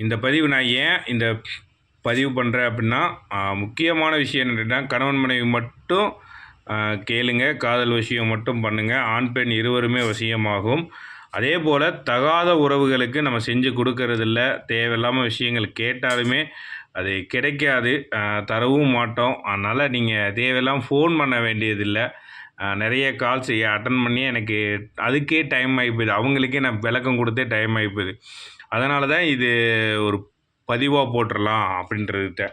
இந்த பதிவு நான் ஏன் இந்த பதிவு பண்ணுறேன் அப்படின்னா, முக்கியமான விஷயம் என்னென்னா, கணவன் மனைவி மட்டும் கேளுங்க, காதல் விஷயம் மட்டும் பண்ணுங்கள், ஆண் பெண் இருவருமே வசியமாகும். அதே போல் தகாத உறவுகளுக்கு நம்ம செஞ்சு கொடுக்கறதில்ல. தேவையில்லாமல் விஷயங்கள் கேட்டாலுமே அது கிடைக்காது, தரவும் மாட்டோம். அதனால் நீங்கள் தேவையில்லாமல் ஃபோன் பண்ண வேண்டியதில்லை. நிறைய கால்ஸ் அட்டன் பண்ணி எனக்கு அதுக்கே டைம் ஆகிப்போகுது, அவங்களுக்கே நான் விளக்கம் கொடுத்தே டைம் ஆகிப்போகுது. அதனால தான் இது ஒரு பதிவாக போட்டுடலாம் அப்படின்றதுட்ட.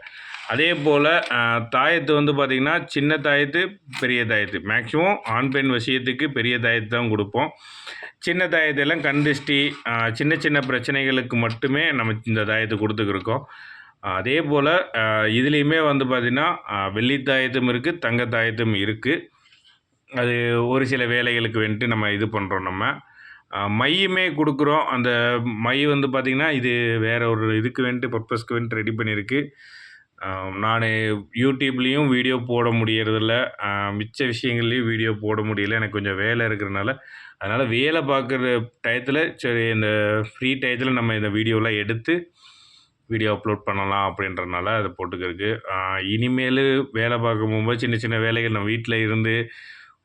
அதே போல் தாயத்து வந்து பார்த்திங்கன்னா, சின்ன தாயத்து, பெரிய தாயத்து. மேக்ஸிமம் ஆண் பெண் விஷயத்துக்கு பெரிய தாயத்து தான் கொடுப்போம். சின்ன தாயத்தெல்லாம் கண் திருஷ்டி, சின்ன சின்ன பிரச்சனைகளுக்கு மட்டுமே நம்ம இந்த தாயத்தை கொடுத்துக்கிருக்கோம். அதே போல் இதுலேயுமே வந்து பார்த்திங்கன்னா, வெள்ளி தாயத்தும் இருக்குது, தங்க தாயத்தும் இருக்குது. அது ஒரு சில வேலைகளுக்கு வந்துட்டு நம்ம இது பண்ணுறோம். நம்ம மையுமே கொடுக்குறோம். அந்த மை வந்து பார்த்திங்கன்னா, இது வேறு ஒரு இதுக்கு வந்துட்டு பர்பஸ்க்கு வந்துட்டு ரெடி பண்ணியிருக்கு. நான் யூடியூப்லேயும் வீடியோ போட முடியறதில்ல, மிச்ச விஷயங்கள்லேயும் வீடியோ போட முடியல. எனக்கு கொஞ்சம் வேலை இருக்கிறனால. அதனால் வேலை பார்க்குற டயத்தில் சரி, இந்த ஃப்ரீ டயத்தில் நம்ம இந்த வீடியோலாம் எடுத்து வீடியோ அப்லோட் பண்ணலாம் அப்படின்றனால அதை போட்டுக்கிறதுக்கு. இனிமேல் வேலை பார்க்க போகும்போது சின்ன சின்ன வேலைகள் நான் வீட்டில் இருந்து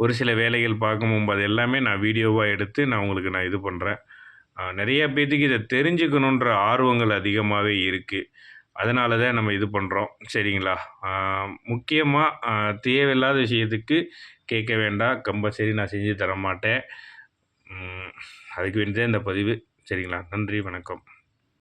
ஒரு சில வேலைகள் பார்க்கும்போது அது எல்லாமே நான் வீடியோவாக எடுத்து நான் உங்களுக்கு நான் இது பண்ணுறேன். நிறைய பேத்துக்கு இதை தெரிஞ்சுக்கணுன்ற ஆர்வங்கள் அதிகமாகவே இருக்குது. அதனால தான் நம்ம இது பண்ணுறோம். சரிங்களா? முக்கியமாக தேவையில்லாத விஷயத்துக்கு கேட்க வேண்டாம். கம்பல்சரி நான் செஞ்சு தர மாட்டேன். அதுக்கு வேண்டி தான் இந்த பதிவு. சரிங்களா? நன்றி, வணக்கம்.